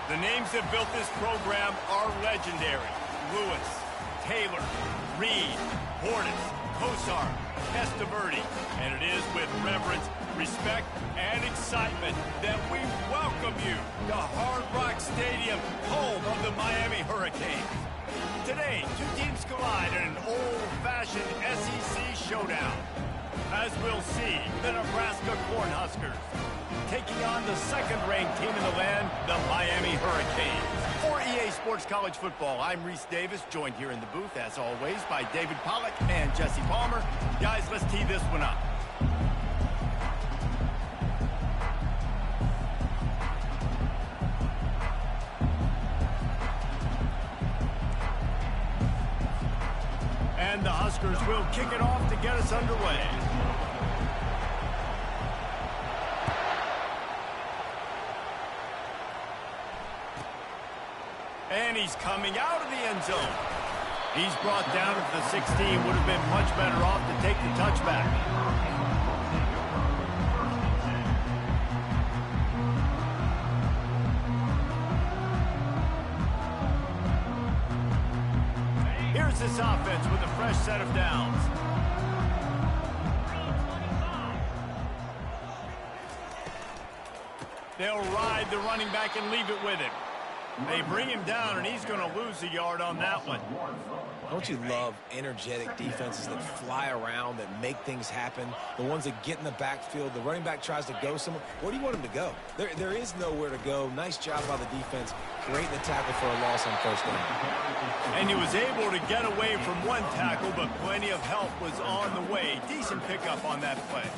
The names that built this program are legendary. Lewis, Taylor, Reed, Hornets, Kosar, Testaverde. And it is with reverence, respect, and excitement that we welcome you to Hard Rock Stadium, home of the Miami Hurricanes. Today, two teams collide in an old-fashioned SEC showdown. As we'll see, the Nebraska Cornhuskers taking on the second-ranked team in the land, the Miami Hurricanes. For EA Sports College Football, I'm Reese Davis, joined here in the booth, as always, by David Pollack and Jesse Palmer. Guys, let's tee this one up. And the Huskers will kick it off to get us underway. And he's coming out of the end zone. He's brought down at the 16. Would have been much better off to take the touchback. Here's this offense with a fresh set of downs. They'll ride the running back and leave it with him. They bring him down, and he's going to lose a yard on that one. Don't you love energetic defenses that fly around, that make things happen? The ones that get in the backfield, the running back tries to go somewhere. Where do you want him to go? There is nowhere to go. Nice job by the defense, creating the tackle for a loss on first down. And he was able to get away from one tackle, but plenty of help was on the way. Decent pickup on that play.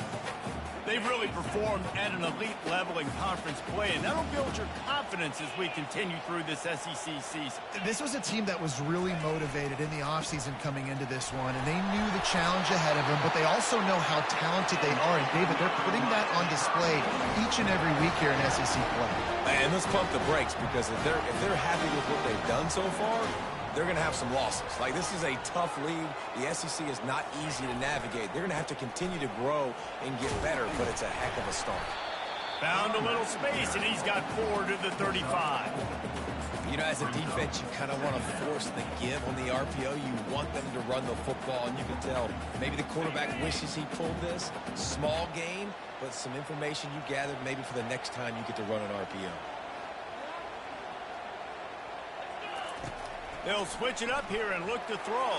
They've really performed at an elite level in conference play, and that'll build your confidence as we continue through this SEC season. This was a team that was really motivated in the offseason coming into this one, and they knew the challenge ahead of them, but they also know how talented they are. And, David, they're putting that on display each and every week here in SEC play. And let's pump the brakes, because if they're happy with what they've done so far, they're going to have some losses. Like, this is a tough league. The SEC is not easy to navigate. They're going to have to continue to grow and get better, but it's a heck of a start. Found a little space, and he's got 4 to the 35. You know, as a defense, you kind of want to force the give on the RPO. You want them to run the football, and you can tell maybe the quarterback wishes he pulled this. Small gain, but some information you gathered maybe for the next time you get to run an RPO. They'll switch it up here and look to throw.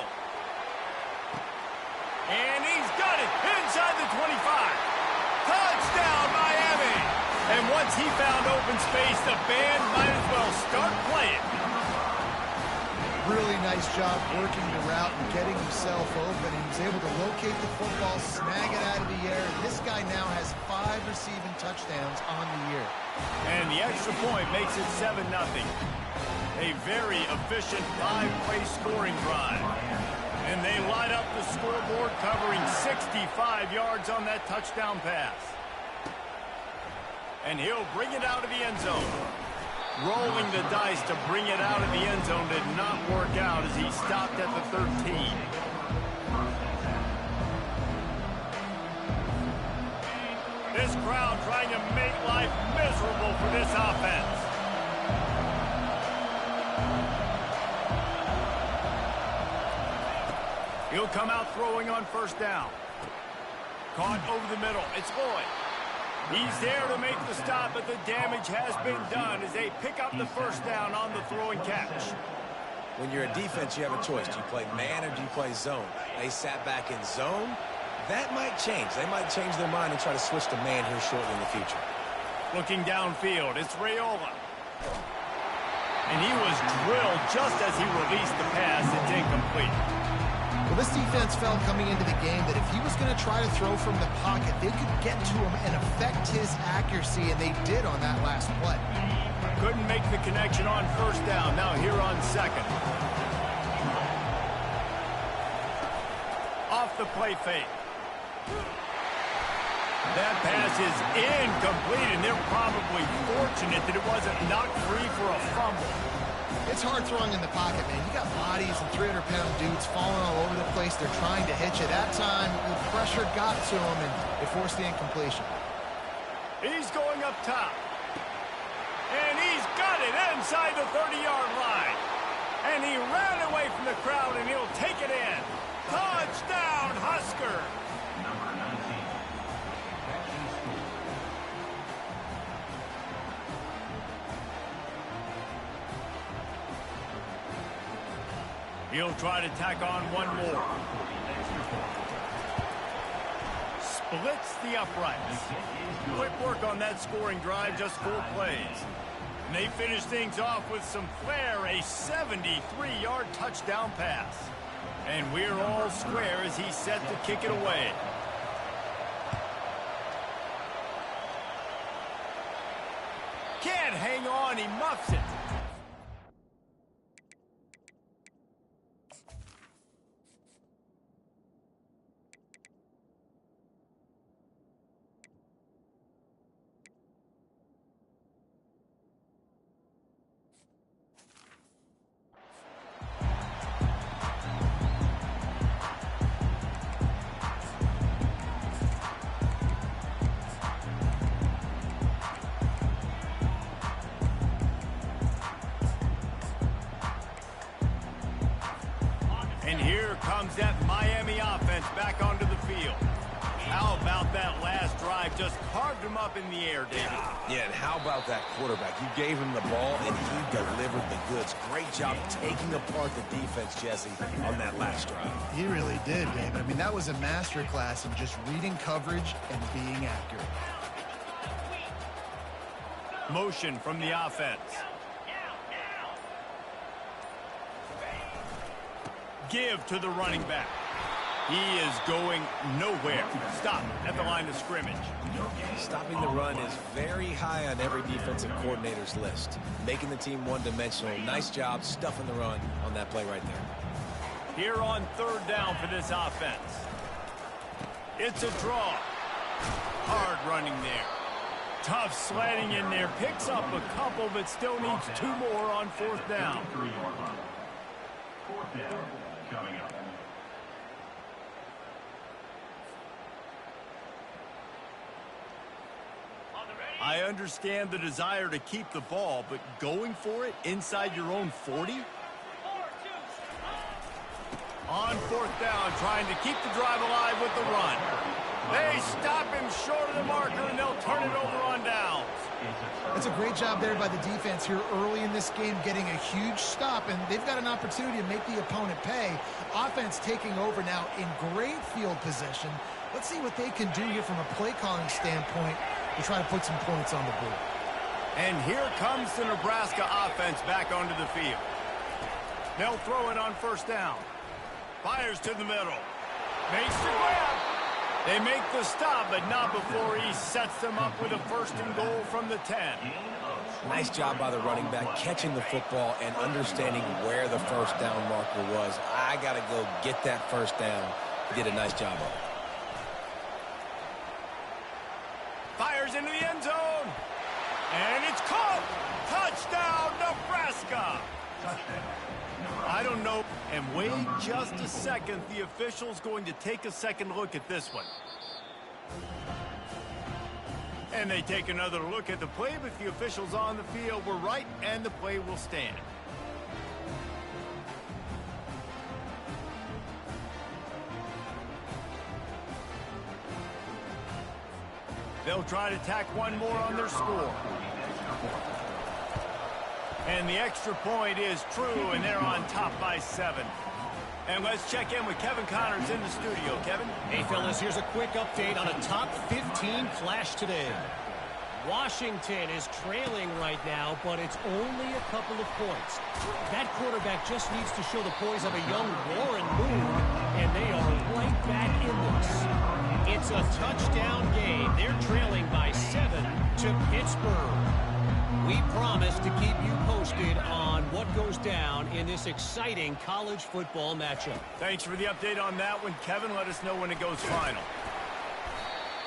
And he's got it inside the 25. Touchdown, Miami! And once he found open space, the band might as well start playing. Really nice job working the route and getting himself open. He was able to locate the football, snag it out of the air. And this guy now has 5 receiving touchdowns on the year. And the extra point makes it 7-0. A very efficient 5-play scoring drive. And they light up the scoreboard, covering 65 yards on that touchdown pass. And he'll bring it out of the end zone. Rolling the dice to bring it out of the end zone did not work out as he stopped at the 13. This crowd trying to make life miserable for this offense. He'll come out throwing on first down. Caught over the middle. It's Lloyd. He's there to make the stop, but the damage has been done as they pick up the first down on the throw and catch. When you're a defense, you have a choice. Do you play man or do you play zone? They sat back in zone. That might change. They might change their mind and try to switch to man here shortly in the future. Looking downfield, it's Raiola. And he was drilled just as he released the pass. It's incomplete. Well, this defense felt coming into the game that if he was going to try to throw from the pocket, they could get to him and affect his accuracy, and they did on that last play. Couldn't make the connection on first down. Now here on second. Off the play fake. That pass is incomplete, and they're probably fortunate that it wasn't knocked free for a fumble. It's hard throwing in the pocket, man. You got bodies and 300-pound dudes falling all over the place. They're trying to hit you. That time, the pressure got to him, and it forced the incompletion. He's going up top. And he's got it inside the 30-yard line. And he ran away from the crowd, and he'll take it in. Touchdown, Husker! He'll try to tack on one more. Splits the uprights. Quick work on that scoring drive, just 4 plays. And they finish things off with some flair, a 73-yard touchdown pass. And we're all square as he's set to kick it away. Can't hang on, he muffs it. And here comes that Miami offense back onto the field. How about that last drive? Just carved him up in the air, David. Yeah, and how about that quarterback? You gave him the ball, and he delivered the goods. Great job taking apart the defense, Jesse, on that last drive. He really did, David. I mean, that was a masterclass in just reading coverage and being accurate. Motion from the offense. Give to the running back. He is going nowhere. Stop at the line of scrimmage. Stopping the run is very high on every defensive coordinator's list. Making the team one-dimensional. Nice job stuffing the run on that play right there. Here on 3rd down for this offense. It's a draw. Hard running there. Tough sledding in there. Picks up a couple, but still needs 2 more on 4th down. 4th down coming up. I understand the desire to keep the ball, but going for it inside your own 40? On 4th down, trying to keep the drive alive with the run. They stop him short of the marker, and they'll turn it over on downs. That's a great job there by the defense here early in this game, getting a huge stop, and they've got an opportunity to make the opponent pay. Offense taking over now in great field position. Let's see what they can do here from a play calling standpoint to try to put some points on the board. And here comes the Nebraska offense back onto the field. They'll throw it on 1st down. Fires to the middle. Makes the grab. They make the stop, but not before he sets them up with a 1st and goal from the 10. Nice job by the running back, catching the football and understanding where the 1st down marker was. I got to go get that 1st down. He did a nice job of it. Fires into the end zone. And it's caught. Touchdown, Nebraska. I don't know. And wait just a second. The official's going to take a second look at this one. And they take another look at the play, but the officials on the field were right, and the play will stand. They'll try to tack one more on their score. And the extra point is true, and they're on top by 7. And let's check in with Kevin Connors in the studio. Kevin? Hey, fellas, here's a quick update on a top 15 clash today. Washington is trailing right now, but it's only a couple of points. That quarterback just needs to show the poise of a young Warren Moon, and they are right back in this. It's a touchdown game. They're trailing by 7 to Pittsburgh. We promise to keep you posted on what goes down in this exciting college football matchup. Thanks for the update on that one, Kevin. Let us know when it goes final.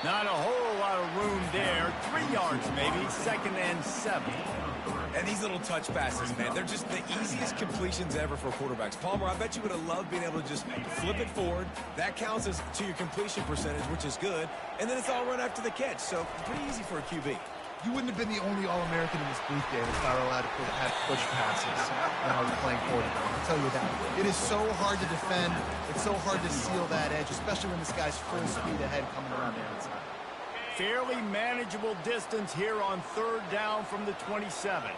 Not a whole lot of room there. 3 yards maybe, 2nd and 7. And these little touch passes, man, they're just the easiest completions ever for quarterbacks. Palmer, I bet you would have loved being able to just flip it forward. That counts as to your completion percentage, which is good. And then it's all run after the catch, so pretty easy for a QB. You wouldn't have been the only All-American in this booth, David, if I were allowed to have push passes when I was playing quarterback. I'll tell you that. It is so hard to defend. It's so hard to seal that edge, especially when this guy's full speed ahead coming around the outside. Fairly manageable distance here on 3rd down from the 27.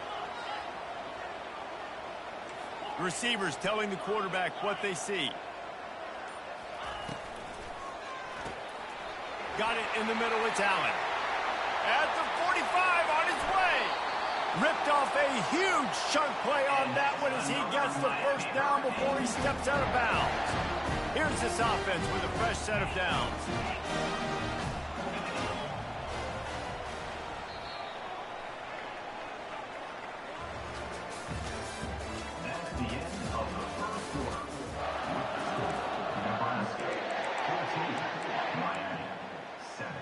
Receivers telling the quarterback what they see. Got it in the middle, it's Allen. At the 45, on his way. Ripped off a huge chunk play on that one as he gets the first down before he steps out of bounds. Here's this offense with a fresh set of downs. That's the end of the first quarter. Nebraska 14, Miami 7.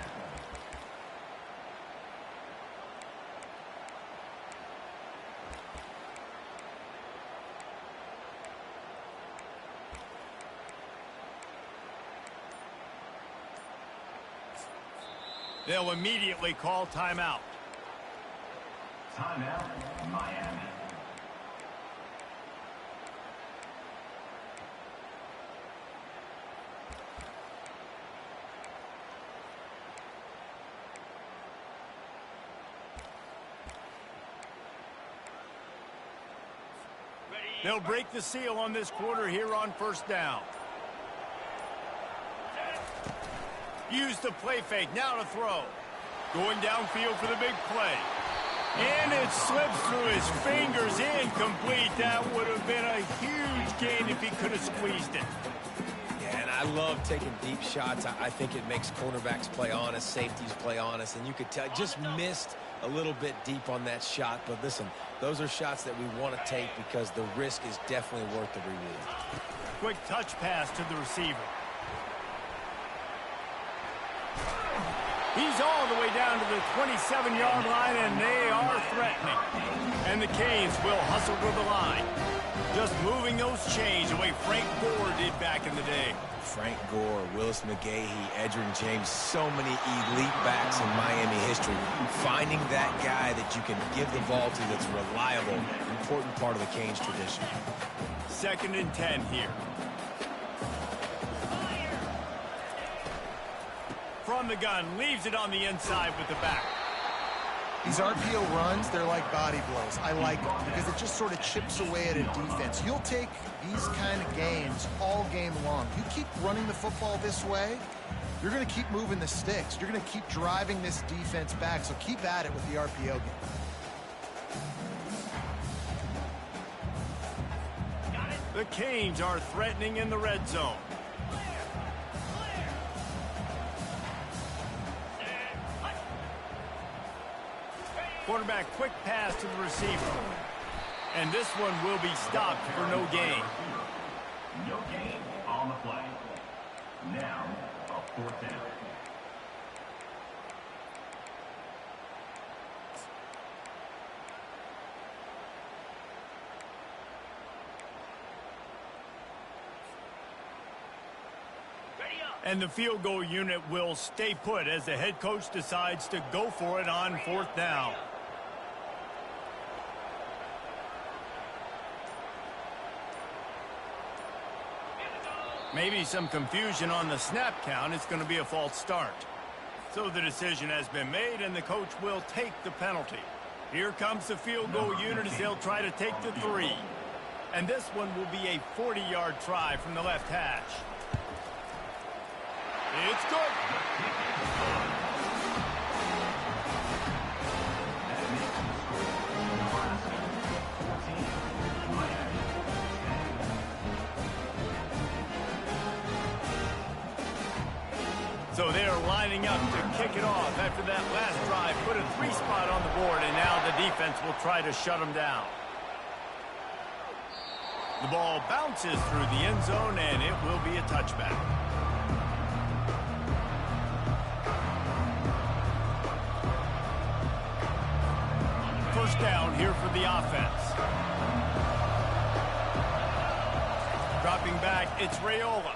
They'll immediately call timeout. Timeout, Miami. They'll break the seal on this quarter here on 1st down. Use the play fake, now to throw. Going downfield for the big play. And it slips through his fingers, incomplete. That would have been a huge gain if he could have squeezed it. Yeah, and I love taking deep shots. I think it makes cornerbacks play honest, safeties play honest, and you could tell just missed a little bit deep on that shot. But listen, those are shots that we want to take because the risk is definitely worth the reward. Quick touch pass to the receiver. He's all the way down to the 27-yard line, and they are threatening. And the Canes will hustle to the line. Just moving those chains the way Frank Gore did back in the day. Frank Gore, Willis McGahee, Edgerrin James, so many elite backs in Miami history. Finding that guy that you can give the ball to that's reliable, important part of the Canes tradition. 2nd and 10 here. From the gun, leaves it on the inside with the back. These RPO runs, they're like body blows. I like them because it just sort of chips away at a defense. You'll take these kind of games all game long. You keep running the football this way, you're going to keep moving the sticks. You're going to keep driving this defense back, so keep at it with the RPO game. The Canes are threatening in the red zone. Quarterback quick pass to the receiver. And this one will be stopped for no gain. No gain on the play. Now, a 4th down. And the field goal unit will stay put as the head coach decides to go for it on 4th down. Maybe some confusion on the snap count. It's going to be a false start. So the decision has been made, and the coach will take the penalty. Here comes the field goal unit as they'll try to take the 3. And this one will be a 40-yard try from the left hash. It's good. So they're lining up to kick it off after that last drive. Put a 3 spot on the board, and now the defense will try to shut them down. The ball bounces through the end zone, and it will be a touchback. First down here for the offense. Dropping back, it's Raiola.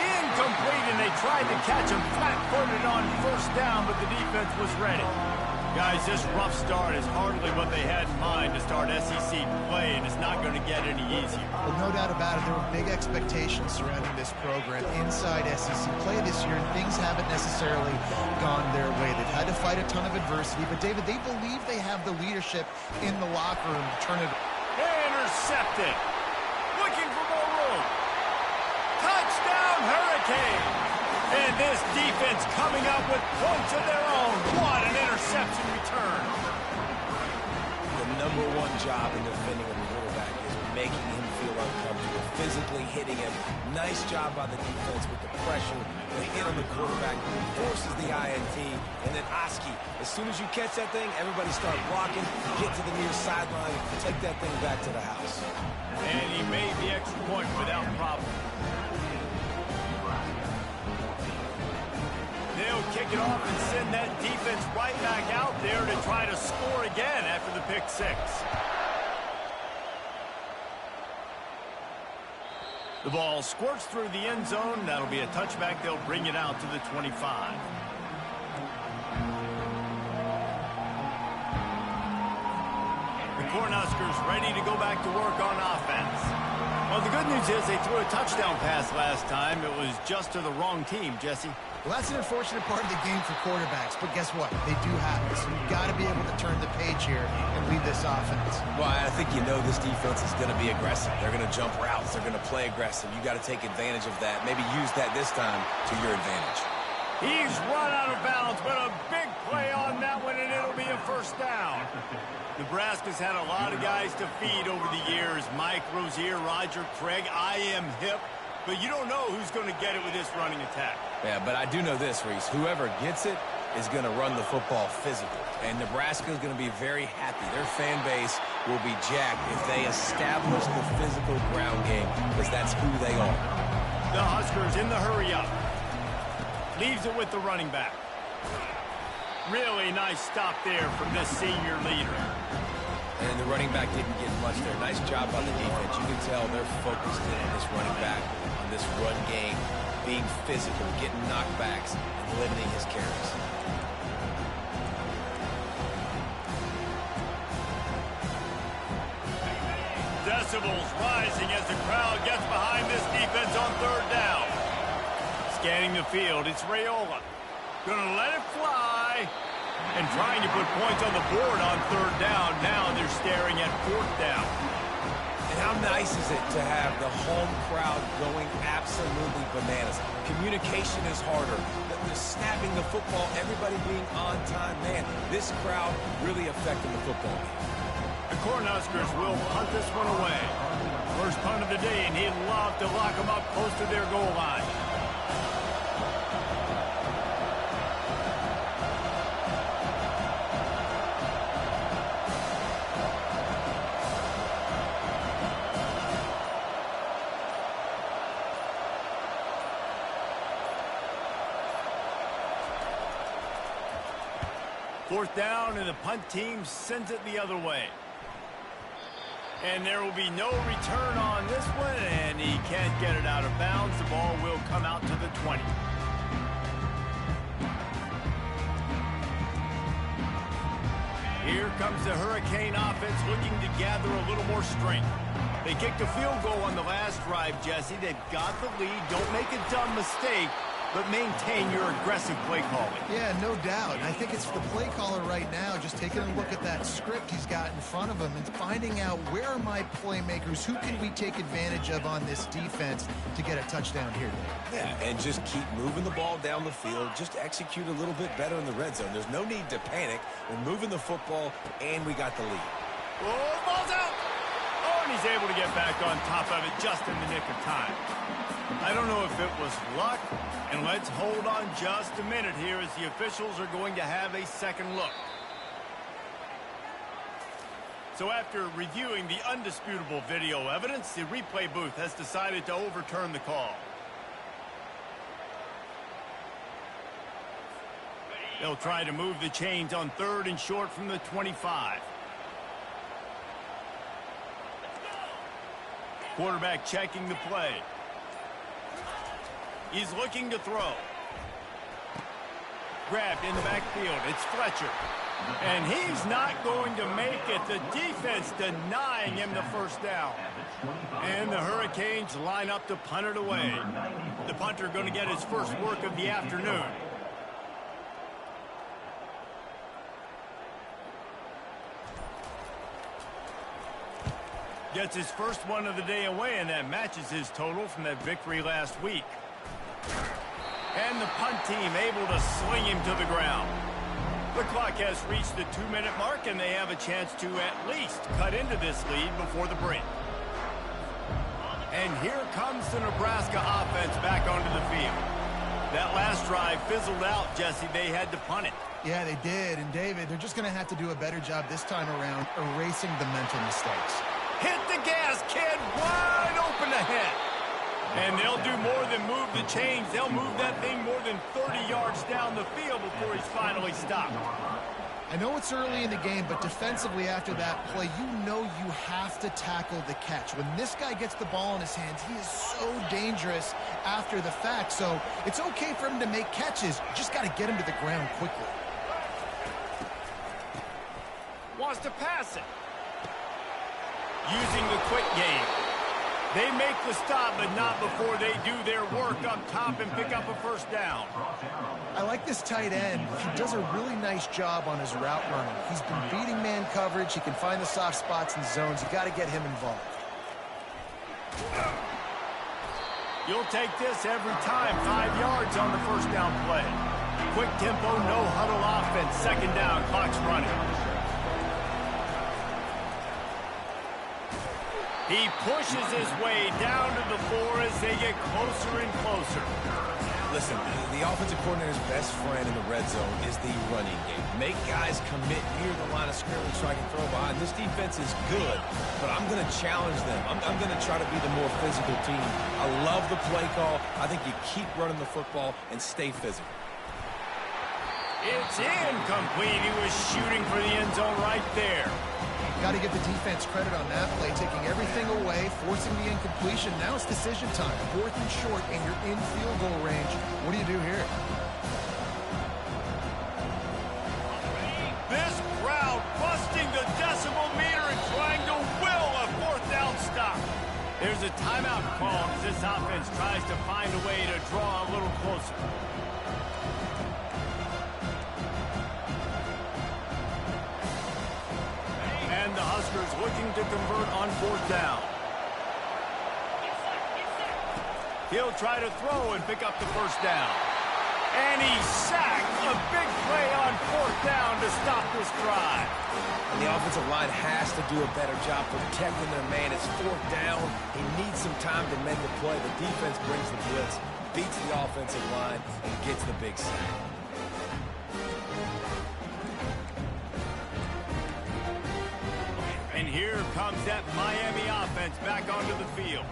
Incomplete, and they tried to catch him flat-footed on first down, but the defense was ready. Guys, this rough start is hardly what they had in mind to start SEC play, and it's not going to get any easier. Well, no doubt about it. There were big expectations surrounding this program inside SEC play this year, and things haven't necessarily gone their way. They've had to fight a ton of adversity, but, David, they believe they have the leadership in the locker room to turn it. Intercepted. Looking for more room. Touchdown, Hurricane. And this defense coming up with points of their own. What an interception return. The #1 job in defending a quarterback is making him feel uncomfortable, physically hitting him. Nice job by the defense with the pressure, the hit on the quarterback, forces the INT, and then Oski. As soon as you catch that thing, everybody start blocking, get to the near sideline, take that thing back to the house. And he made the extra point without problem. They'll kick it off and send that defense right back out there to try to score again after the pick six. The ball squirts through the end zone. That'll be a touchback. They'll bring it out to the 25. The Cornhuskers ready to go back to work on offense. Well, the good news is they threw a touchdown pass last time. It was just to the wrong team, Jesse. Well, that's an unfortunate part of the game for quarterbacks, but guess what? They do have it, so you've got to be able to turn the page here and lead this offense. Well, I think you know this defense is going to be aggressive. They're going to jump routes. They're going to play aggressive. You got to take advantage of that. Maybe use that this time to your advantage. He's run out of bounds, but a big play on that one, and it'll be a first down. Nebraska's had a lot of guys to feed over the years. Mike Rozier, Roger Craig, I am hip. But you don't know who's going to get it with this running attack. Yeah, but I do know this, Reese. Whoever gets it is going to run the football physical. And Nebraska is going to be very happy. Their fan base will be jacked if they establish the physical ground game, because that's who they are. The Huskers in the hurry-up. Leaves it with the running back. Really nice stop there from this senior leader. And the running back didn't get much there. Nice job by the defense. You can tell they're focused in on this running back, on this run game, being physical, getting knockbacks, and limiting his carries. Decibels rising as the crowd gets behind this defense on third down. Scanning the field, it's Raiola. Gonna let it fly. And trying to put points on the board on third down. Now they're staring at fourth down. And how nice is it to have the home crowd going absolutely bananas? Communication is harder. The snapping the football, everybody being on time. Man, this crowd really affecting the football game. The Cornhuskers will punt this one away. First punt of the day, and he'd love to lock them up close to their goal line. Fourth down, and the punt team sends it the other way. And there will be no return on this one, and he can't get it out of bounds. The ball will come out to the 20. Here comes the Hurricane offense looking to gather a little more strength. They kicked a field goal on the last drive, Jesse. They've got the lead. Don't make a dumb mistake, but maintain your aggressive play calling. Yeah, no doubt. I think it's the play caller right now just taking a look at that script he's got in front of him and finding out where are my playmakers, who can we take advantage of on this defense to get a touchdown here. Yeah, and just keep moving the ball down the field. Just execute a little bit better in the red zone. There's no need to panic. We're moving the football, and we got the lead. Oh, ball's out! Oh, and he's able to get back on top of it just in the nick of time. I don't know if it was luck, and let's hold on just a minute here as the officials are going to have a second look. So after reviewing the undisputable video evidence, the replay booth has decided to overturn the call. They'll try to move the chains on third and short from the 25. Quarterback checking the play. He's looking to throw. Grabbed in the backfield. It's Fletcher. And he's not going to make it. The defense denying him the first down. And the Hurricanes line up to punt it away. The punter going to get his first work of the afternoon. Gets his first one of the day away, and that matches his total from that victory last week. And the punt team able to sling him to the ground. The clock has reached the 2-minute mark, and they have a chance to at least cut into this lead before the break. And here comes the Nebraska offense back onto the field. That last drive fizzled out, Jesse. They had to punt it. Yeah, they did. And, David, they're just going to have to do a better job this time around erasing the mental mistakes. Hit the gas, kid. Wide open ahead. And they'll do more than move the chains. They'll move that thing more than 30 yards down the field before he's finally stopped. I know it's early in the game, but defensively after that play, you know you have to tackle the catch. When this guy gets the ball in his hands, he is so dangerous after the fact. So it's okay for him to make catches. You just got to get him to the ground quickly. Wants to pass it. Using the quick game. They make the stop, but not before they do their work up top and pick up a first down. I like this tight end. He does a really nice job on his route running. He's been beating man coverage. He can find the soft spots and zones. You got to get him involved. You'll take this every time. 5 yards on the first down play. Quick tempo, no huddle offense. Second down, clock's running. He pushes his way down to the floor as they get closer and closer. Listen, the offensive coordinator's best friend in the red zone is the running game. Make guys commit near the line of scrimmage so I can throw behind. This defense is good, but I'm going to challenge them. I'm going to try to be the more physical team. I love the play call. I think you keep running the football and stay physical. It's incomplete. He was shooting for the end zone right there. Got to give the defense credit on that play, taking everything away, forcing the incompletion. Now it's decision time. 4th and short, and you're in field goal range. What do you do here? This crowd busting the decibel meter and trying to will a 4th down stop. There's a timeout called as this offense tries to find a way to draw a little closer. And the Huskers looking to convert on 4th down. He'll try to throw and pick up the first down. And he's sacked. A big play on 4th down to stop this drive. And the offensive line has to do a better job protecting their man. It's 4th down. He needs some time to make the play. The defense brings the blitz, beats the offensive line, and gets the big sack. And here comes that Miami offense back onto the field.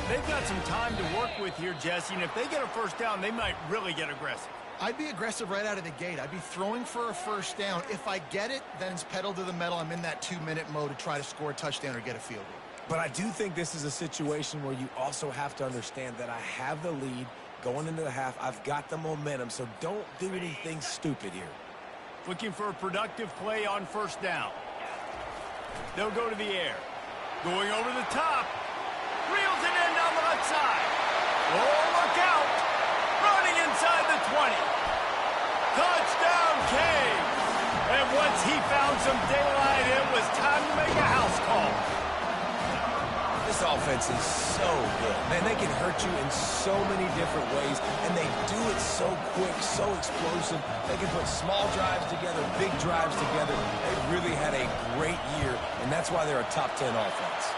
They've got some time to work with here, Jesse, and if they get a first down, they might really get aggressive. I'd be aggressive right out of the gate. I'd be throwing for a first down. If I get it, then it's pedal to the metal. I'm in that 2-minute mode to try to score a touchdown or get a field goal. But I do think this is a situation where you also have to understand that I have the lead going into the half. I've got the momentum, so don't do anything stupid here. Looking for a productive play on first down. They'll go to the air. Going over the top. Reels it in down the left side. Oh, look out. Running inside the 20. Touchdown, Canes. And once he found some daylight, it was time to make a house call. This offense is so good. Man, they can hurt you in so many different ways, and they do it so quick, so explosive. They can put small drives together, big drives together. They've really had a great year, and that's why they're a top 10 offense.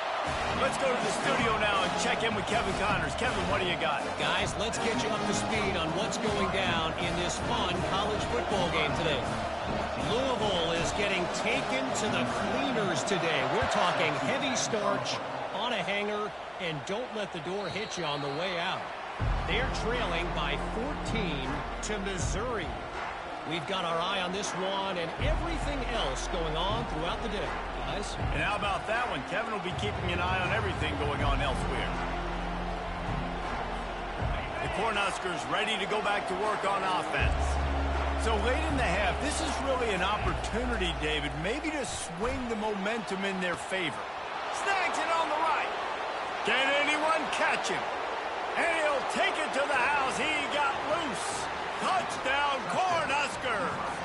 Let's go to the studio now and check in with Kevin Connors. Kevin, what do you got? Guys, let's get you up to speed on what's going down in this fun college football game today. Louisville is getting taken to the cleaners today. We're talking heavy starch on a hanger, and don't let the door hit you on the way out. They're trailing by 14 to Missouri. We've got our eye on this one and everything else going on throughout the day. Guys? And how about that one? Kevin will be keeping an eye on everything going on elsewhere. The Cornhuskers ready to go back to work on offense. So late in the half, this is really an opportunity, David, maybe to swing the momentum in their favor. Snags it on the right. Can anyone catch him? And he'll take it to the house. He got loose. Touchdown, Cornhuskers.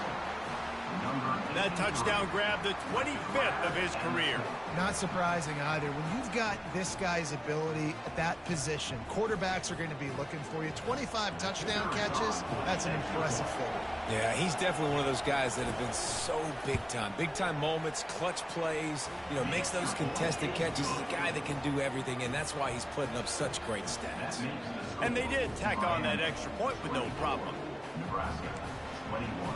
That touchdown grabbed the 25th of his career. Not surprising either. When you've got this guy's ability at that position, quarterbacks are going to be looking for you. 25 touchdown catches, that's an impressive thing. Yeah, he's definitely one of those guys that have been so big time. Big time moments, clutch plays, you know, makes those contested catches. He's a guy that can do everything, and that's why he's putting up such great stats. And they did tack on that extra point with no problem. Nebraska, 21.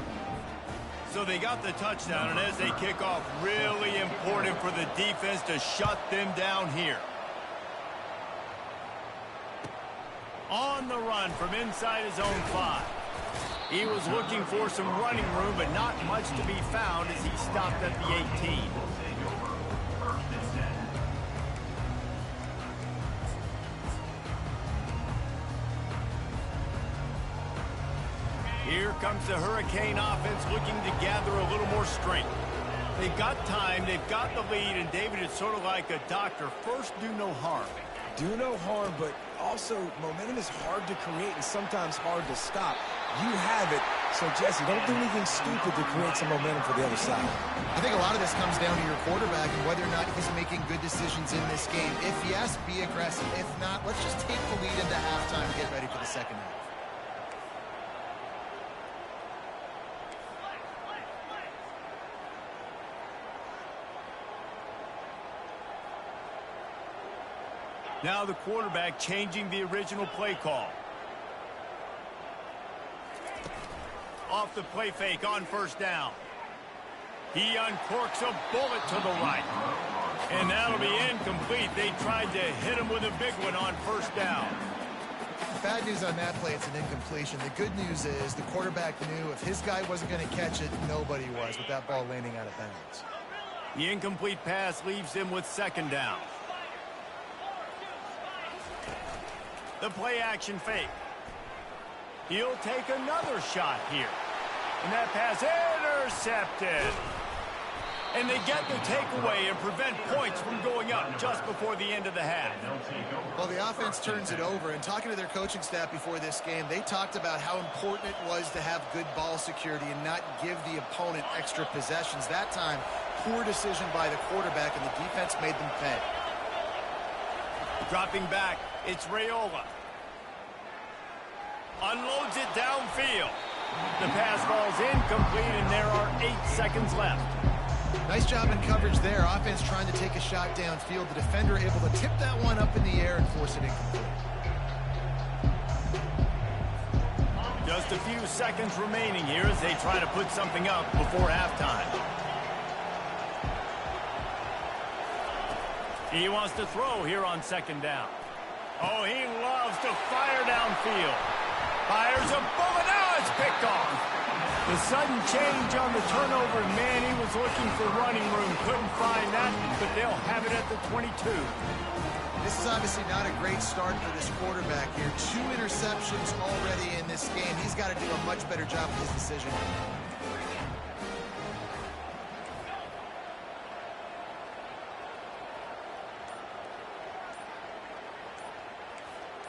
So they got the touchdown, and as they kick off, really important for the defense to shut them down here. On the run from inside his own 5. He was looking for some running room, but not much to be found as he stopped at the 18. Here comes the Hurricane offense looking to gather a little more strength. They've got time, they've got the lead, and David, it's sort of like a doctor. First, do no harm. Do no harm, but also momentum is hard to create and sometimes hard to stop. You have it, so Jesse, don't do anything stupid to create some momentum for the other side. I think a lot of this comes down to your quarterback and whether or not he's making good decisions in this game. If yes, be aggressive. If not, let's just take the lead into halftime and get ready for the second half. Now the quarterback changing the original play call. Off the play fake on first down. He uncorks a bullet to the right. And that'll be incomplete. They tried to hit him with a big one on first down. Bad news on that play, it's an incompletion. The good news is the quarterback knew if his guy wasn't going to catch it, nobody was with that ball landing out of bounds. The incomplete pass leaves him with second down. The play action fake. He'll take another shot here. And that pass intercepted. And they get the takeaway and prevent points from going up just before the end of the half. Well, the offense turns it over, and talking to their coaching staff before this game, they talked about how important it was to have good ball security and not give the opponent extra possessions. That time, poor decision by the quarterback, and the defense made them pay. Dropping back, it's Raiola. Unloads it downfield. The pass falls incomplete, and there are 8 seconds left. Nice job in coverage there. Offense trying to take a shot downfield. The defender able to tip that one up in the air and force it incomplete. Just a few seconds remaining here as they try to put something up before halftime. He wants to throw here on second down. Oh, he loves to fire downfield. Fires a bullet. Now it's picked off. The sudden change on the turnover, man, he was looking for running room. Couldn't find that, but they'll have it at the 22. This is obviously not a great start for this quarterback here. 2 interceptions already in this game. He's got to do a much better job with his decision.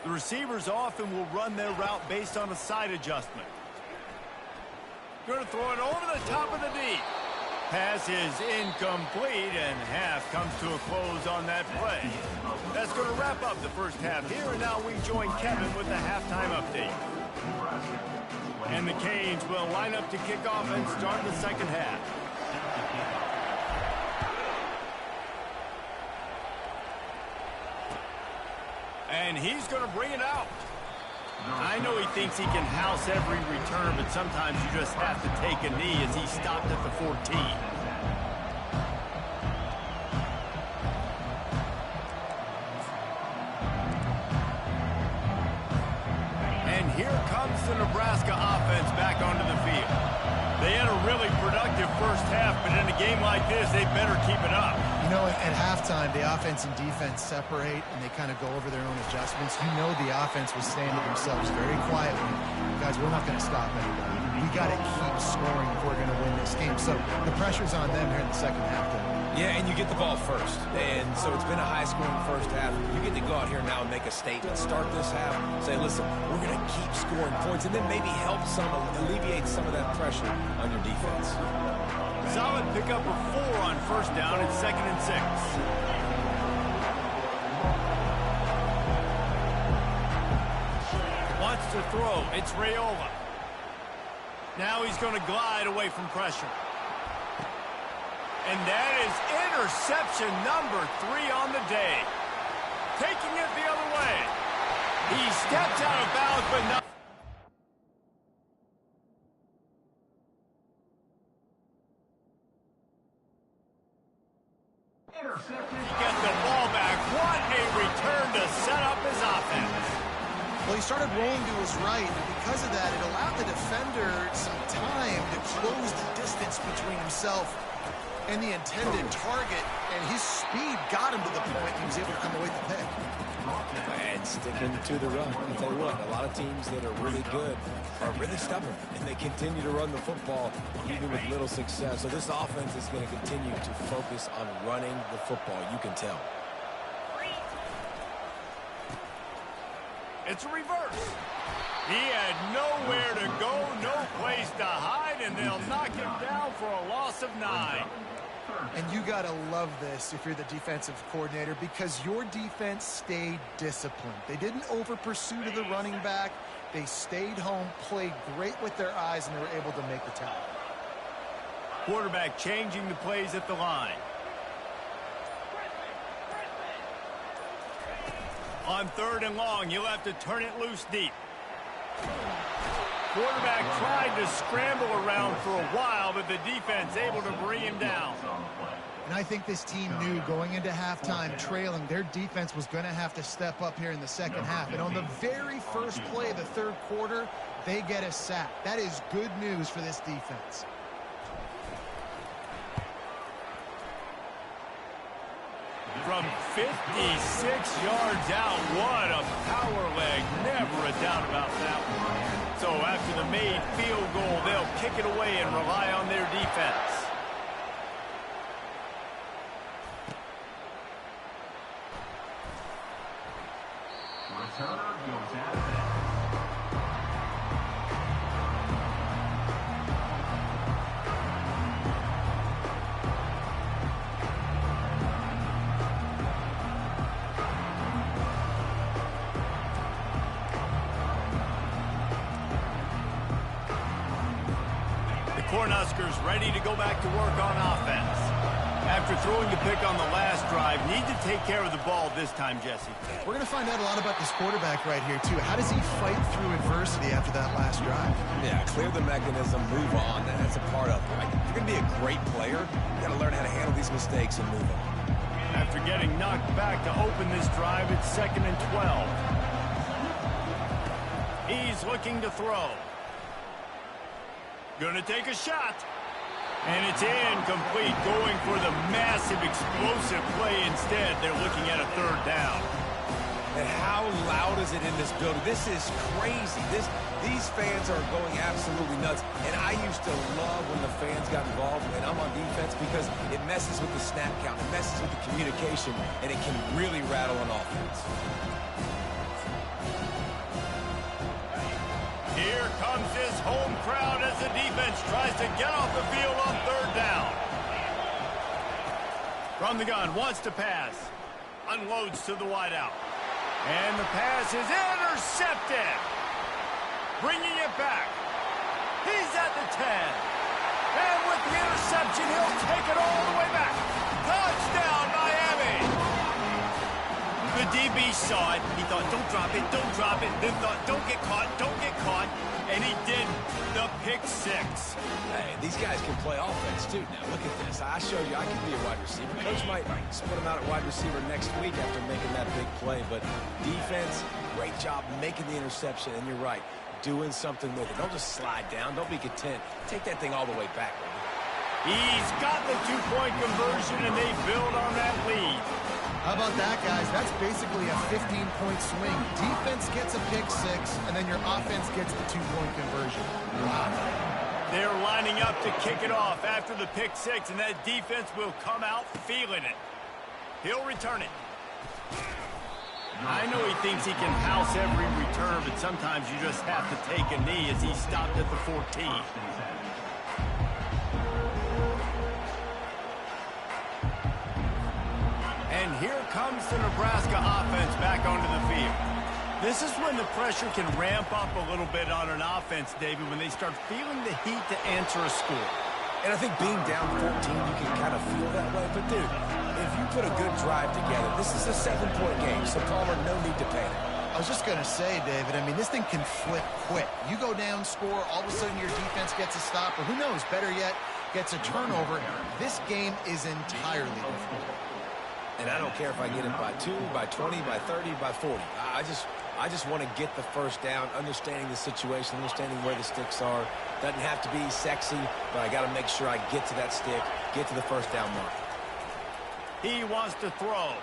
The receivers often will run their route based on a side adjustment. Going to throw it over the top of the D. Pass is incomplete, and half comes to a close on that play. That's going to wrap up the first half here, and now we join Kevin with the halftime update. And the Canes will line up to kick off and start the second half. And he's going to bring it out. I know he thinks he can house every return, but sometimes you just have to take a knee as he stopped at the 14. And here comes the Nebraska offense back onto the field. They had a really productive first half, but in a game like this, they better keep it up. You know, at halftime, the offense and defense separate, and they kind of go over their own adjustments. You know the offense was saying to themselves very quietly, guys, we're not going to stop anybody. We got to keep scoring if we're going to win this game. So the pressure's on them here in the second half, though. Yeah, and you get the ball first. And so it's been a high-scoring first half. You get to go out here now and make a statement. Start this half, say, listen, we're going to keep scoring points, and then maybe help alleviate some of that pressure on your defense. Solid pickup of 4 on first down and 2nd and 6. Wants to throw. It's Raiola. Now he's going to glide away from pressure. And that is interception number 3 on the day. Taking it the other way. He steps out of bounds, but not. Get the ball back. What a return to set up his offense. Well, he started rolling to his right, and because of that, it allowed the defender some time to close the distance between himself and the intended target, and his speed got him to the point he was able to come away with the pick. And sticking to the run. I'll tell you what, a lot of teams that are really good are really stubborn, and they continue to run the football even with little success. So this offense is going to continue to focus on running the football. You can tell. It's a reverse. He had nowhere to go, no place to hide, and they'll knock him down for a loss of 9. And you got to love this if you're the defensive coordinator, because your defense stayed disciplined. They didn't over-pursue to the running back. They stayed home, played great with their eyes, and they were able to make the tackle. Quarterback changing the plays at the line. On 3rd and long, he'll have to turn it loose deep. Quarterback tried to scramble around for a while, but the defense able to bring him down. And I think this team knew going into halftime trailing, their defense was going to have to step up here in the second half. And on the very first play of the 3rd quarter, they get a sack. That is good news for this defense. From 56 yards out, what a power leg. Never a doubt about that one. So after the made field goal, they'll kick it away and rely on their defense. Returner goes out of it. Cornhuskers ready to go back to work on offense. After throwing the pick on the last drive, need to take care of the ball this time, Jesse. We're going to find out a lot about this quarterback right here, too. How does he fight through adversity after that last drive? Yeah, clear the mechanism, move on. That's a part of it, right? If you're going to be a great player, you got to learn how to handle these mistakes and move on. After getting knocked back to open this drive, it's 2nd and 12. He's looking to throw. Gonna take a shot. And it's incomplete, going for the massive explosive play instead. They're looking at a 3rd down. And how loud is it in this building? This is crazy. These fans are going absolutely nuts. And I used to love when the fans got involved, and I'm on defense, because it messes with the snap count, it messes with the communication, and it can really rattle an offense. Here comes his home crowd as the defense tries to get off the field on 3rd down. From the gun, wants to pass. Unloads to the wideout. And the pass is intercepted. Bringing it back. He's at the 10. And with the interception, he'll take it all the way back. Touchdown, Miami. The DB saw it. He thought, don't drop it, don't drop it. Then thought, don't get caught, don't get caught. And he did the pick 6. Hey, these guys can play offense, too. Now, look at this. I showed you I can be a wide receiver. Coach might split him out at wide receiver next week after making that big play. But defense, great job making the interception. And you're right. doing something with it. Don't just slide down. Don't be content. Take that thing all the way back, baby. He's got the two-point conversion, and they build on that lead. How about that, guys? That's basically a 15-point swing. Defense gets a pick six, and then your offense gets the two-point conversion. Wow. They're lining up to kick it off after the pick six, and that defense will come out feeling it. He'll return it. I know he thinks he can house every return, but sometimes you just have to take a knee as he stopped at the 14. And here comes the Nebraska offense back onto the field. This is when the pressure can ramp up a little bit on an offense, David, when they start feeling the heat to answer a score. And I think being down 14, you can kind of feel that way. But, dude, if you put a good drive together, this is a 7-point game, so Palmer, no need to panic. I was just going to say, David, I mean, this thing can flip quick. You go down, score, all of a sudden your defense gets a stop, or who knows, better yet, gets a turnover. This game is entirely different. And I don't care if I get it by 2, by 20, by 30, by 40. I just want to get the first down, understanding the situation, understanding where the sticks are. Doesn't have to be sexy, but I got to make sure I get to that stick, get to the first down mark. He wants to throw.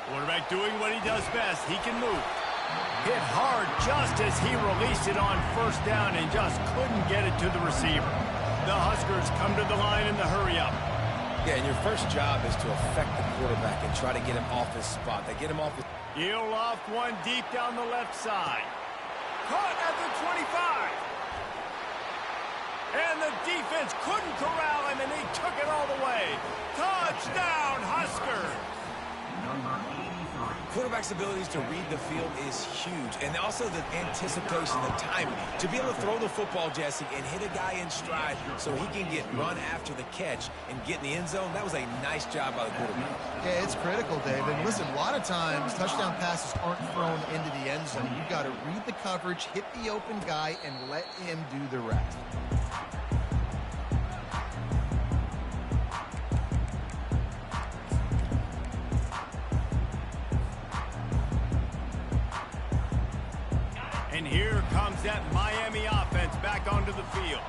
Quarterback doing what he does best. He can move. Hit hard just as he released it on first down and just couldn't get it to the receiver. The Huskers come to the line in the hurry-up. Yeah, and your first job is to affect the quarterback and try to get him off his spot. They get him off his... He'll loft one deep down the left side. Caught at the 25. And the defense couldn't corral him, and he took it all the way. Touchdown, Huskers! Quarterback's abilities to read the field is huge, and also the anticipation, the timing. To be able to throw the football, Jesse, and hit a guy in stride so he can get run after the catch and get in the end zone, that was a nice job by the quarterback. Yeah, it's critical, David. Listen, a lot of times touchdown passes aren't thrown into the end zone. You've got to read the coverage, hit the open guy, and let him do the rest. And here comes that Miami offense back onto the field.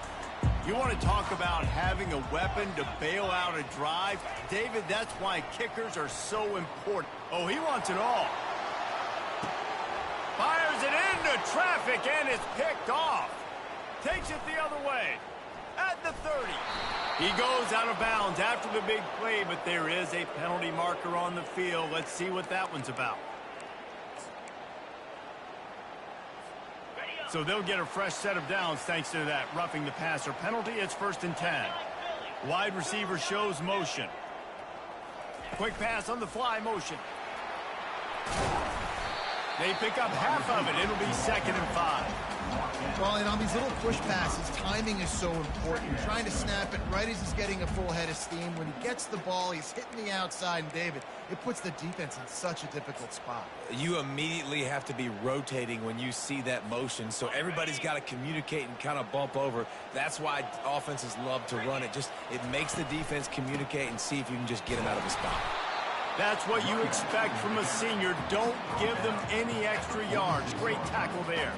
You want to talk about having a weapon to bail out a drive? David, that's why kickers are so important. Oh, he wants it all. Fires it into traffic, and it's picked off. Takes it the other way. At the 30. He goes out of bounds after the big play, but there is a penalty marker on the field. Let's see what that one's about. So they'll get a fresh set of downs thanks to that roughing the passer penalty. It's 1st and 10. Wide receiver shows motion. Quick pass on the fly motion. They pick up half of it. It'll be 2nd and 5. Well, and on these little push passes, timing is so important. You're trying to snap it right as he's getting a full head of steam. When he gets the ball, he's hitting the outside. And, David, it puts the defense in such a difficult spot. You immediately have to be rotating when you see that motion, so everybody's got to communicate and kind of bump over. That's why offenses love to run it. It makes the defense communicate and see if you can just get him out of a spot. That's what you expect from a senior. Don't give them any extra yards. Great tackle there.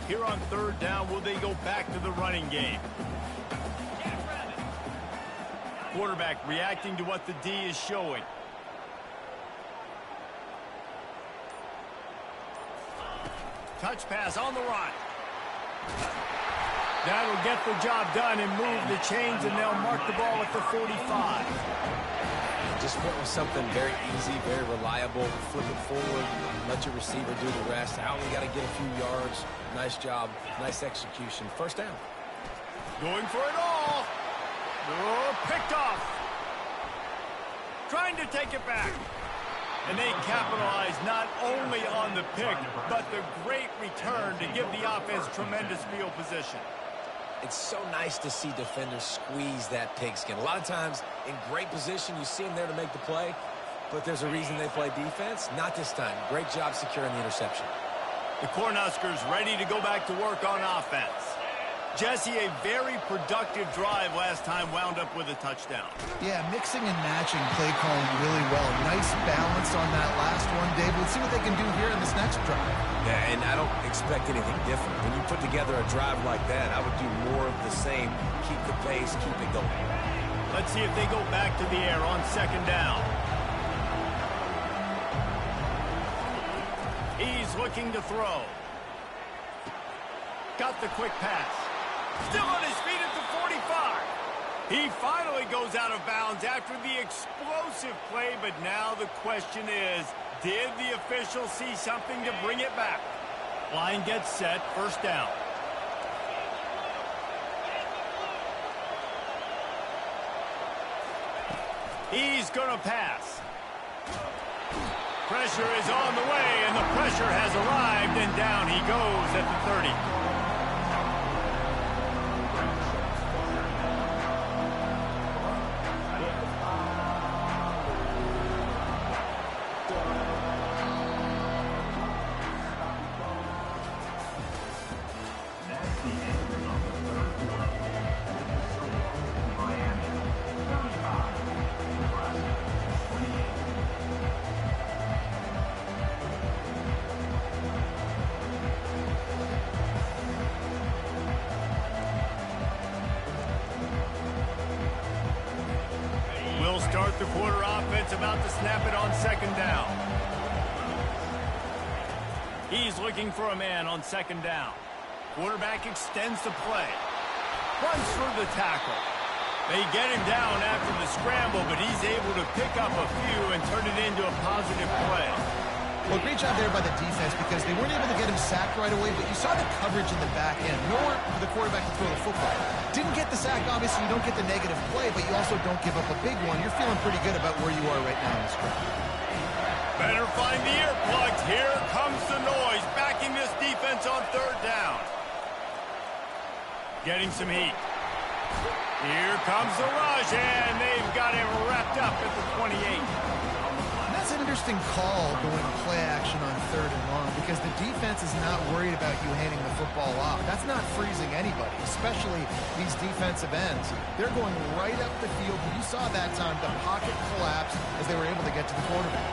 Here on 3rd down, will they go back to the running game? Quarterback reacting to what the D is showing. Touch pass on the run. That'll get the job done and move the chains, and they'll mark the ball at the 45. Just went with something very easy, very reliable. Flip it forward, let your receiver do the rest. I only got to get a few yards. Nice job, nice execution. 1st down. Going for it all. Oh, picked off. Trying to take it back. And they capitalize not only on the pick, but the great return to give the offense tremendous field position. It's so nice to see defenders squeeze that pigskin. A lot of times in great position, you see them there to make the play, but there's a reason they play defense. Not this time. Great job securing the interception. The Cornhuskers ready to go back to work on offense. Jesse, a very productive drive last time wound up with a touchdown. Yeah, mixing and matching play calling really well. Nice balance on that last one, Dave. Let's see what they can do here in this next drive. Yeah, and I don't expect anything different. When you put together a drive like that, I would do more of the same. Keep the pace, keep it going. Let's see if they go back to the air on second down. He's looking to throw. Got the quick pass. Still on his feet at the 45. He finally goes out of bounds after the explosive play, but now the question is, did the official see something to bring it back? Line gets set, first down. He's going to pass. Pressure is on the way, and the pressure has arrived, and down he goes at the 30. Start the quarter offense, about to snap it on second down. He's looking for a man on second down. Quarterback extends the play. Runs through the tackle. They get him down after the scramble, but he's able to pick up a few and turn it into a positive play. Well, great job there by the defense because they weren't able to get him sacked right away, but you saw the coverage in the back end. Nowhere for the quarterback to throw the football. Didn't get the sack, obviously. You don't get the negative play, but you also don't give up a big one. You're feeling pretty good about where you are right now in this drive. Better find the earplugs. Here comes the noise, backing this defense on third down. Getting some heat. Here comes the rush, and they've got him wrapped up at the 28. That's an interesting call going play action on third and long because the defense is not worried about you handing the football off. That's not freezing anybody, especially these defensive ends. They're going right up the field. You saw that time the pocket collapse as they were able to get to the quarterback.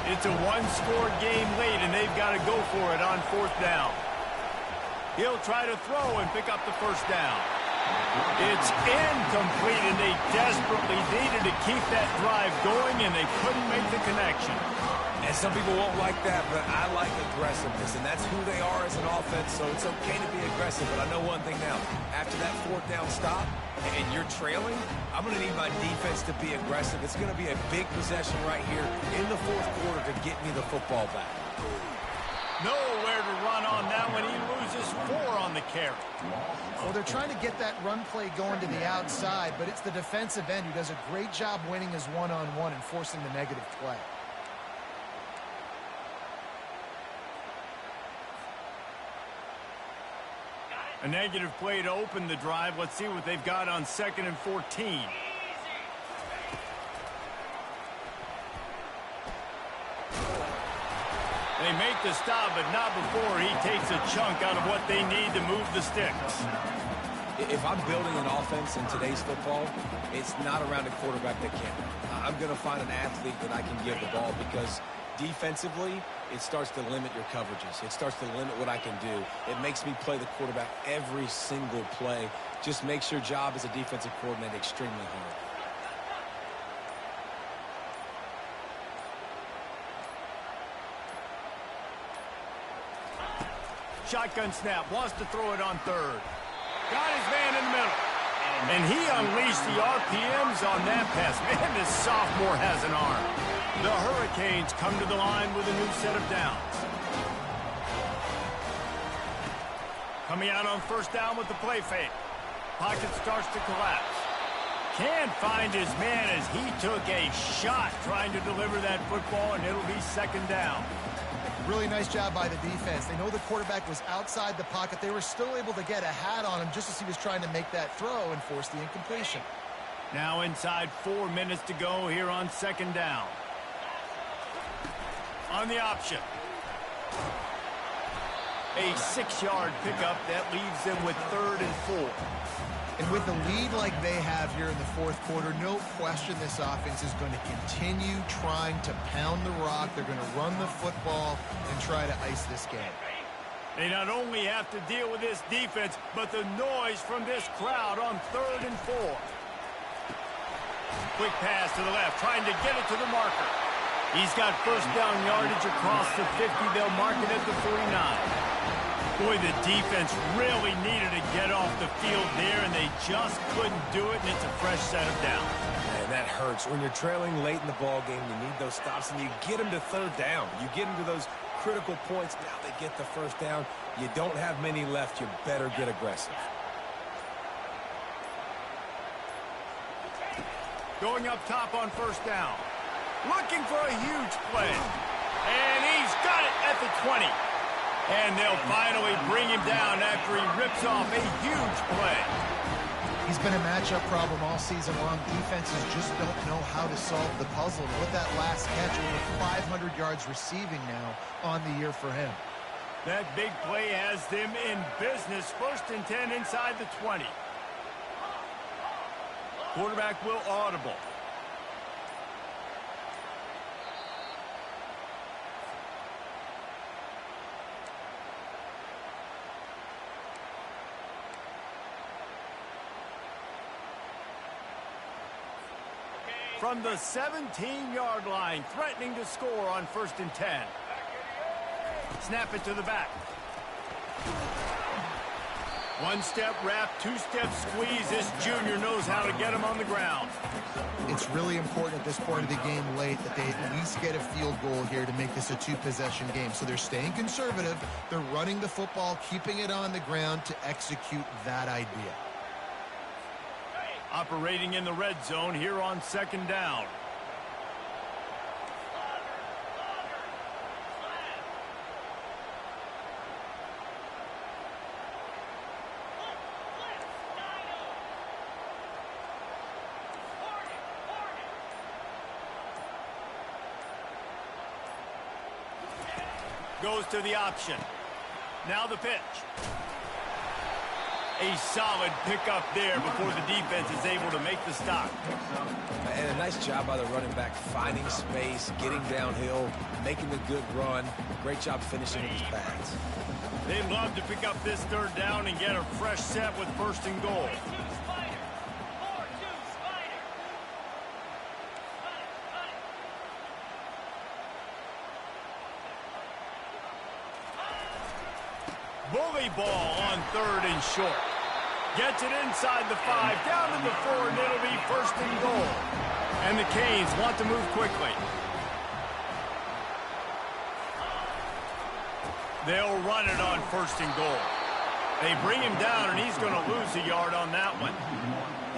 It's a one-score game late, and they've got to go for it on fourth down. He'll try to throw and pick up the first down. It's incomplete, and they desperately needed to keep that drive going, and they couldn't make the connection. And some people won't like that, but I like aggressiveness, and that's who they are as an offense, so it's okay to be aggressive. But I know one thing now. After that fourth down stop, and you're trailing, I'm going to need my defense to be aggressive. It's going to be a big possession right here in the fourth quarter to get me the football back. Nowhere to run on that one. He loses 4 on the carry. Well, they're trying to get that run play going to the outside, but it's the defensive end who does a great job winning his one-on-one and forcing the negative play. A negative play to open the drive. Let's see what they've got on 2nd and 14. They make the stop, but not before he takes a chunk out of what they need to move the sticks. If I'm building an offense in today's football, it's not around a quarterback that can. I'm going to find an athlete that I can give the ball because defensively, it starts to limit your coverages. It starts to limit what I can do. It makes me play the quarterback every single play. Just makes your job as a defensive coordinator extremely hard. Shotgun snap, wants to throw it on third. Got his man in the middle. And he unleashed the RPMs on that pass. Man, this sophomore has an arm. The Hurricanes come to the line with a new set of downs. Coming out on first down with the play fake. Pocket starts to collapse. Can't find his man as he took a shot trying to deliver that football, and it'll be second down. Really nice job by the defense. They know the quarterback was outside the pocket. They were still able to get a hat on him just as he was trying to make that throw and force the incompletion. Now inside 4 minutes to go here on second down. On the option. A 6-yard pickup that leaves them with 3rd and 4. And with the lead like they have here in the fourth quarter, no question this offense is going to continue trying to pound the rock. They're going to run the football and try to ice this game. They not only have to deal with this defense, but the noise from this crowd on 3rd and 4. Quick pass to the left, trying to get it to the marker. He's got first down yardage across the 50. They'll mark it at the 49. Boy, the defense really needed to get off the field there, and they just couldn't do it, and it's a fresh set of down. Man, that hurts. When you're trailing late in the ball game, you need those stops, and you get them to 3rd down. You get them to those critical points. Now they get the first down. You don't have many left. You better get aggressive. Going up top on first down. Looking for a huge play. And he's got it at the 20. And they'll finally bring him down after he rips off a huge play. He's been a matchup problem all season long. Defenses just don't know how to solve the puzzle. And with that last catch, over 500 yards receiving now on the year for him. That big play has them in business. 1st and 10 inside the 20. Quarterback will audible. From the 17-yard line, threatening to score on 1st and 10. Snap it to the back. 1-step wrap, 2-step squeeze. This junior knows how to get him on the ground. It's really important at this point of the game late that they at least get a field goal here to make this a 2-possession game. So they're staying conservative. They're running the football, keeping it on the ground to execute that idea. Operating in the red zone here on 2nd down. Goes to the option. Now the pitch. A solid pickup there before the defense is able to make the stop. And a nice job by the running back, finding space, getting downhill, making a good run. Great job finishing with his pads. They'd love to pick up this 3rd down and get a fresh set with 1st and goal. Bully ball on 3rd and short. Gets it inside the 5, down to the 4, and it'll be 1st and goal. And the Canes want to move quickly. They'll run it on 1st and goal. They bring him down, and he's going to lose a yard on that one.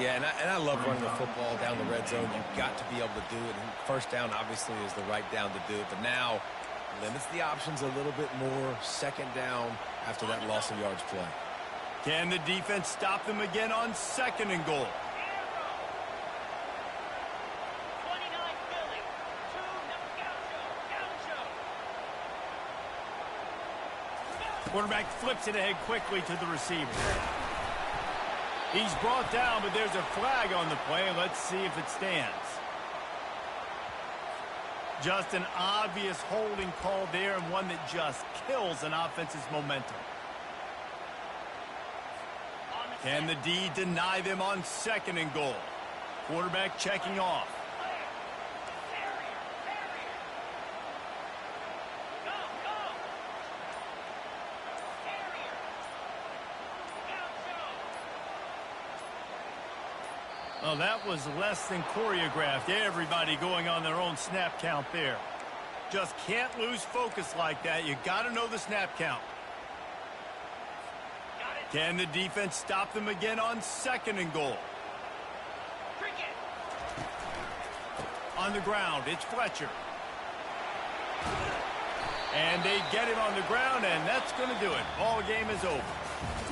Yeah, and I love running the football down the red zone. You've got to be able to do it. And 1st down, obviously, is the right down to do it. But now limits the options a little bit more. 2nd down after that loss of yards play. Can the defense stop them again on 2nd and goal? Quarterback flips it ahead quickly to the receiver. He's brought down, but there's a flag on the play. Let's see if it stands. Just an obvious holding call there, and one that just kills an offense's momentum. Can the D deny them on 2nd and goal? Quarterback checking off. Well, that was less than choreographed. Everybody going on their own snap count there. Just can't lose focus like that. You got to know the snap count. Can the defense stop them again on 2nd and goal? On the ground, it's Fletcher. And they get him on the ground, and that's going to do it. Ball game is over.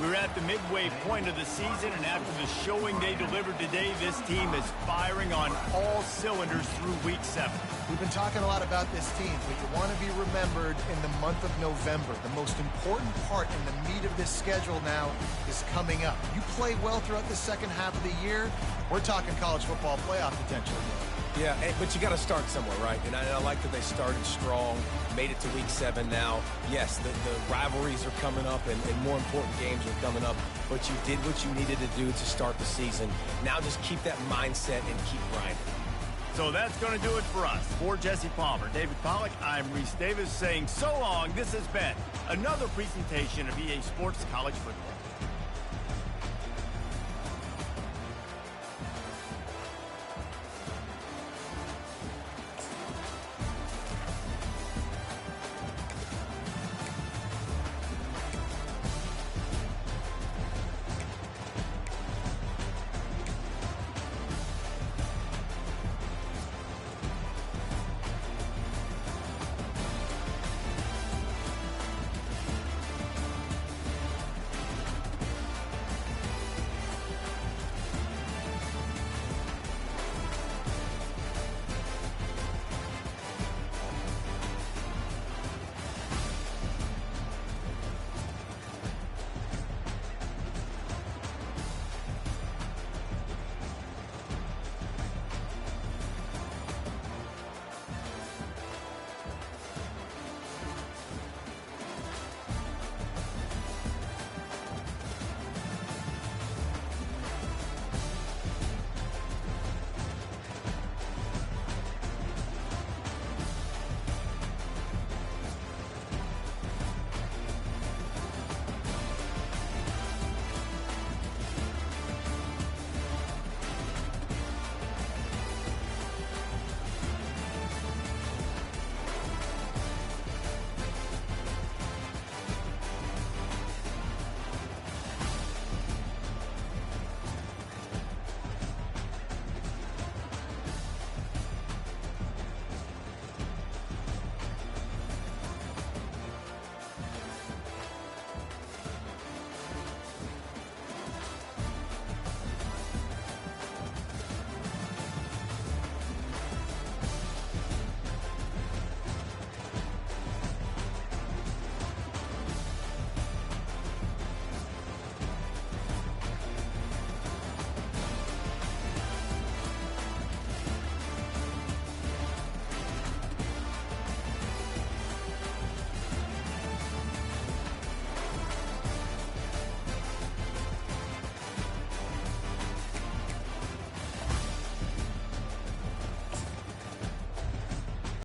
We're at the midway point of the season, and after the showing they delivered today, this team is firing on all cylinders through Week 7. We've been talking a lot about this team, but you want to be remembered in the month of November. The most important part in the meat of this schedule now is coming up. You play well throughout the second half of the year, we're talking college football playoff potential. Yeah, but you got to start somewhere, right? And I like that they started strong, made it to Week 7 now. Yes, the rivalries are coming up, and more important games are coming up, but you did what you needed to do to start the season. Now just keep that mindset and keep grinding. So that's going to do it for us. For Jesse Palmer, David Pollack, I'm Reese Davis saying so long. This has been another presentation of EA Sports College Football.